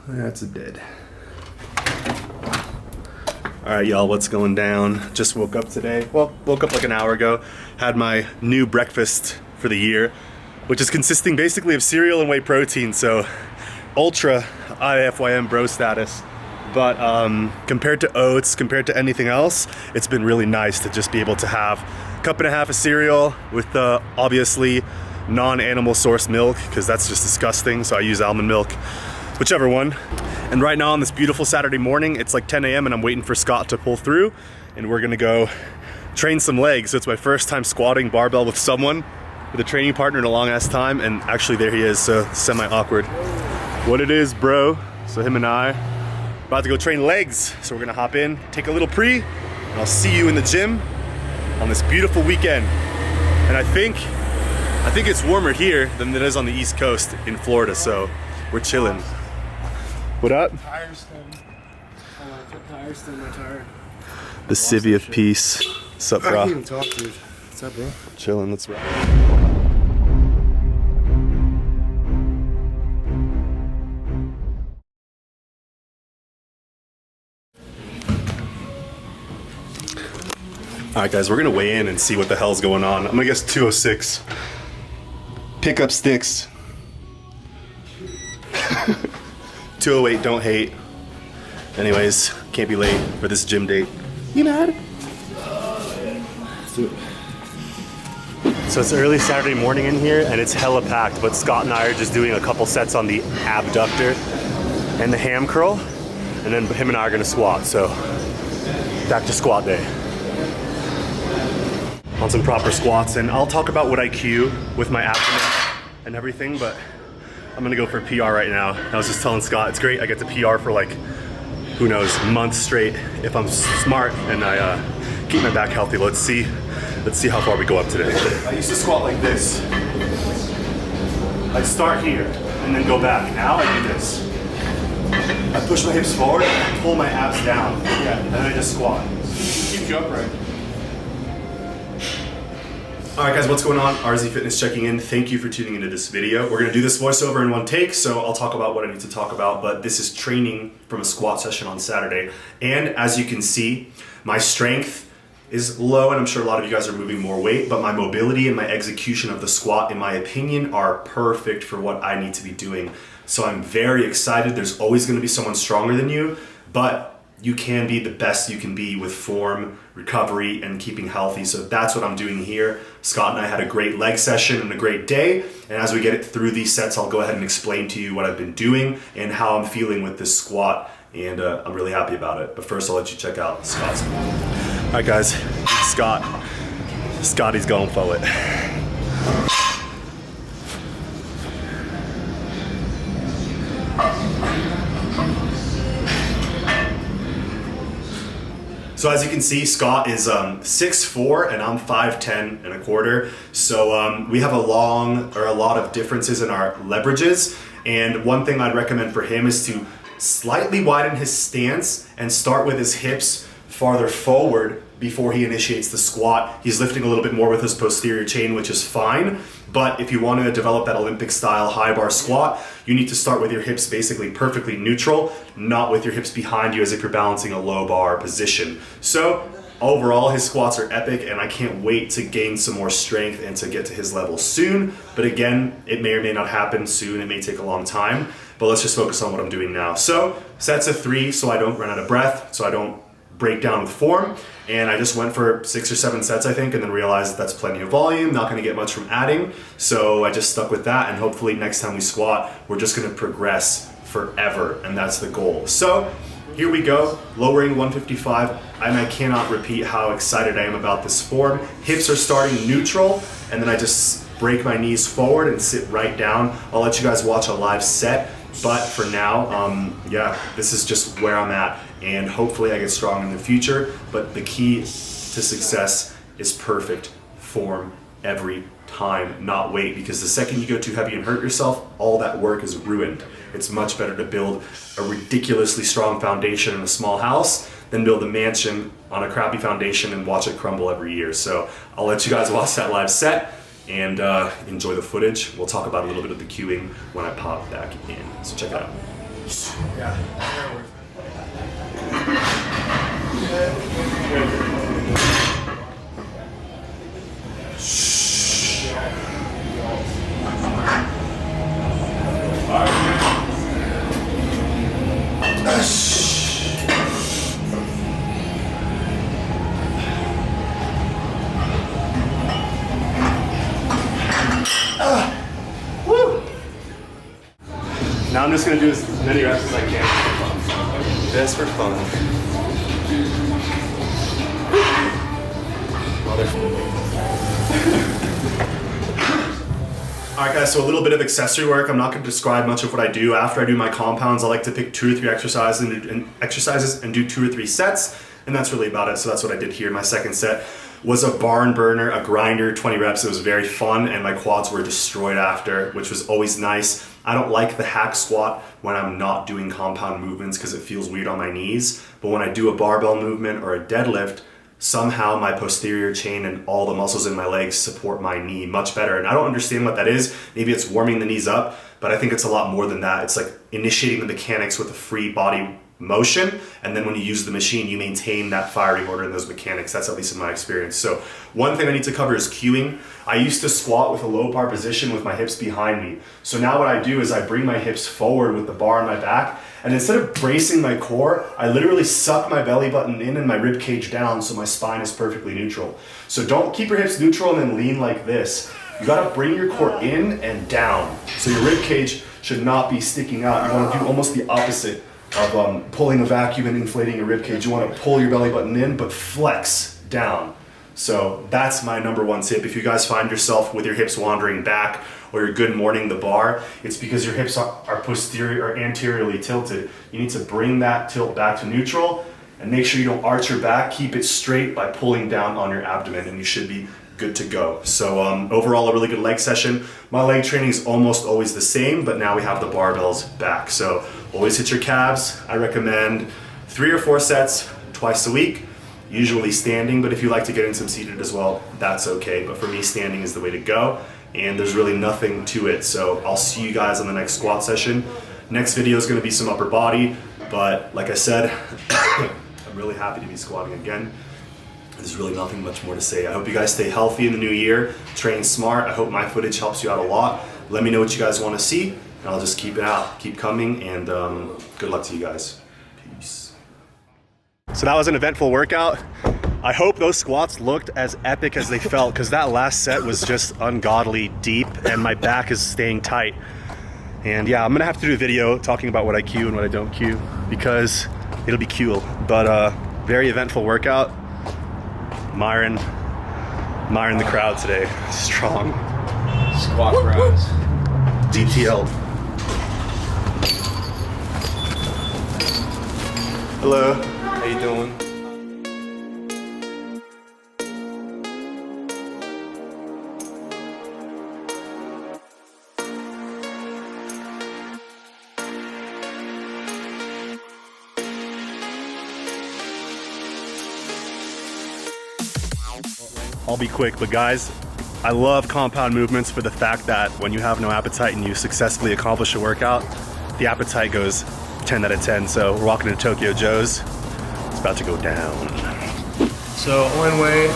That's a dead. Alright y'all, what's going down? Just woke up today. Well, woke up like an hour ago. Had my new breakfast for the year, which is consisting basically of cereal and whey protein, so ultra IFYM bro status. But compared to oats, compared to anything else, it's been really nice to just be able to have a cup and a half of cereal with obviously non-animal source milk, because that's just disgusting, so I use almond milk, whichever one. And right now on this beautiful Saturday morning, it's like 10 a.m. and I'm waiting for Scott to pull through, and we're gonna go train some legs. So it's my first time squatting barbell with someone, with a training partner in a long ass time, and actually there he is, so semi-awkward. What it is, bro. So him and I about to go train legs. So we're gonna hop in, take a little pre, and I'll see you in the gym on this beautiful weekend. And I think it's warmer here than it is on the East Coast in Florida, so we're chilling. What up? Tires still. Tires still my tire. The civvy of peace. What's up, bro? I can't even talk, dude. What's up, bro? Chilling, let's ride. All right, guys, we're gonna weigh in and see what the hell's going on. I'm gonna guess 206. Pick up sticks. 208, don't hate. Anyways, can't be late for this gym date. You mad? So it's early Saturday morning in here and it's hella packed, but Scott and I are just doing a couple sets on the abductor and the ham curl, and then him and I are gonna squat, so back to squat day. On some proper squats, and I'll talk about what I cue with my abdomen and everything, but I'm gonna go for a PR right now. I was just telling Scott, it's great, I get to PR for like, who knows, months straight if I'm smart and I keep my back healthy. Let's see how far we go up today. I used to squat like this. I'd start here and then go back. Now I do this. I push my hips forward and pull my abs down. Yeah, and then I just squat. Keep you upright. Alright guys, what's going on? RZ Fitness checking in. Thank you for tuning into this video. We're gonna do this voiceover in one take, so I'll talk about what I need to talk about, but this is training from a squat session on Saturday. And as you can see, my strength is low, and I'm sure a lot of you guys are moving more weight, but my mobility and my execution of the squat, in my opinion, are perfect for what I need to be doing. So I'm very excited. There's always gonna be someone stronger than you, but you can be the best you can be with form, recovery, and keeping healthy. So that's what I'm doing here. Scott and I had a great leg session and a great day. And as we get it through these sets, I'll go ahead and explain to you what I've been doing and how I'm feeling with this squat. And I'm really happy about it. But first, I'll let you check out Scott's. All right, guys, Scotty's going for it. So as you can see, Scott is 6'4" and I'm 5'10" and a quarter. So we have a lot of differences in our leverages. And one thing I'd recommend for him is to slightly widen his stance and start with his hips farther forward before he initiates the squat. He's lifting a little bit more with his posterior chain, which is fine. But if you want to develop that Olympic style high bar squat, you need to start with your hips basically perfectly neutral, not with your hips behind you as if you're balancing a low bar position. So overall, his squats are epic, and I can't wait to gain some more strength and to get to his level soon. But again, it may or may not happen soon. It may take a long time, but let's just focus on what I'm doing now. So sets of 3, so I don't run out of breath, so I don't break down with form. And I just went for 6 or 7 sets, I think, and then realized that that's plenty of volume, not gonna get much from adding. So I just stuck with that, and hopefully next time we squat, we're just gonna progress forever, and that's the goal. So here we go, lowering 155, and I cannot repeat how excited I am about this form. Hips are starting neutral, and then I just break my knees forward and sit right down. I'll let you guys watch a live set, but for now, yeah, this is just where I'm at, and hopefully I get strong in the future. But the key to success is perfect form every time, not weight, because the second you go too heavy and hurt yourself, all that work is ruined. It's much better to build a ridiculously strong foundation in a small house than build a mansion on a crappy foundation and watch it crumble every year. So I'll let you guys watch that live set and enjoy the footage. We'll talk about a little bit of the cueing when I pop back in. So check it out. Now I'm just gonna do as many reps as I can. Just for fun. Alright guys, so a little bit of accessory work. I'm not going to describe much of what I do. After I do my compounds, I like to pick 2 or 3 exercises and do 2 or 3 sets, and that's really about it. So that's what I did here. My second set was a barn burner, a grinder, 20 reps. It was very fun, and my quads were destroyed after, which was always nice. I don't like the hack squat when I'm not doing compound movements because it feels weird on my knees, but when I do a barbell movement or a deadlift, somehow my posterior chain and all the muscles in my legs support my knee much better. And I don't understand what that is. Maybe it's warming the knees up, but I think it's a lot more than that. It's like initiating the mechanics with a free body motion, and then when you use the machine, you maintain that firing order and those mechanics. That's at least in my experience. So one thing I need to cover is cueing. I used to squat with a low bar position with my hips behind me. So now what I do is I bring my hips forward with the bar on my back, and instead of bracing my core, I literally suck my belly button in and my rib cage down so my spine is perfectly neutral. So don't keep your hips neutral and then lean like this. You gotta bring your core in and down. So your rib cage should not be sticking out. You wanna do almost the opposite of pulling a vacuum and inflating your rib cage. You wanna pull your belly button in, but flex down. So that's my number 1 tip. If you guys find yourself with your hips wandering back or you're good morning the bar, it's because your hips are posterior or anteriorly tilted. You need to bring that tilt back to neutral and make sure you don't arch your back. Keep it straight by pulling down on your abdomen, and you should be good to go. So overall, a really good leg session. My leg training is almost always the same, but now we have the barbells back. So always hit your calves. I recommend 3 or 4 sets twice a week, usually standing, but if you like to get in some seated as well, that's okay. But for me, standing is the way to go, and there's really nothing to it. So I'll see you guys on the next squat session. Next video is gonna be some upper body, but like I said, I'm really happy to be squatting again. There's really nothing much more to say. I hope you guys stay healthy in the new year, train smart. I hope my footage helps you out a lot. Let me know what you guys want to see, and I'll just keep it out, keep coming, and good luck to you guys. Peace. So that was an eventful workout. I hope those squats looked as epic as they felt, because that last set was just ungodly deep, and my back is staying tight. And yeah, I'm gonna have to do a video talking about what I cue and what I don't cue, because it'll be cool. But very eventful workout. Myron the crowd today. Strong. Squat crowds. DTL. Hello. How you doing? I'll be quick, but guys, I love compound movements for the fact that when you have no appetite and you successfully accomplish a workout, the appetite goes 10 out of 10. So we're walking to Tokyo Joe's. It's about to go down. So one way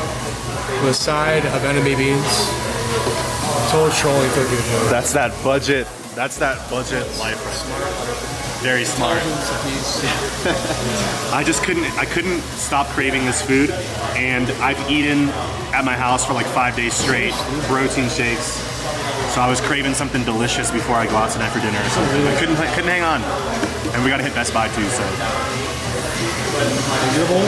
with a side of enemy beans. Total trolling Tokyo Joe. That's that budget life right there. Very smart. I couldn't stop craving this food, and I've eaten at my house for like 5 days straight, protein shakes. So I was craving something delicious before I go out tonight for dinner or something. I couldn't hang on. And we gotta hit Best Buy too, so. Finger bowl?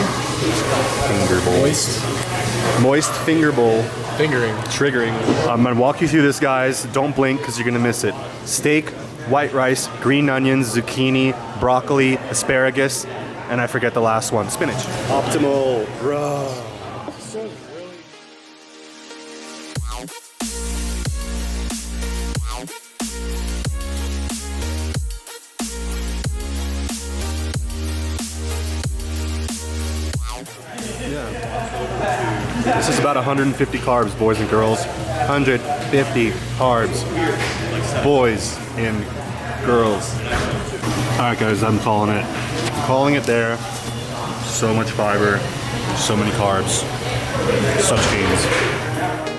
Finger bowl. Moist finger bowl. Fingering. Triggering. I'm gonna walk you through this, guys. Don't blink, because you're gonna miss it. Steak, white rice, green onions, zucchini, broccoli, asparagus, and I forget the last one, spinach. Optimal, bro. This is about 150 carbs, boys and girls. 150 carbs, boys and Girls. Alright guys, I'm calling it. I'm calling it there. So much fiber, so many carbs, such gains.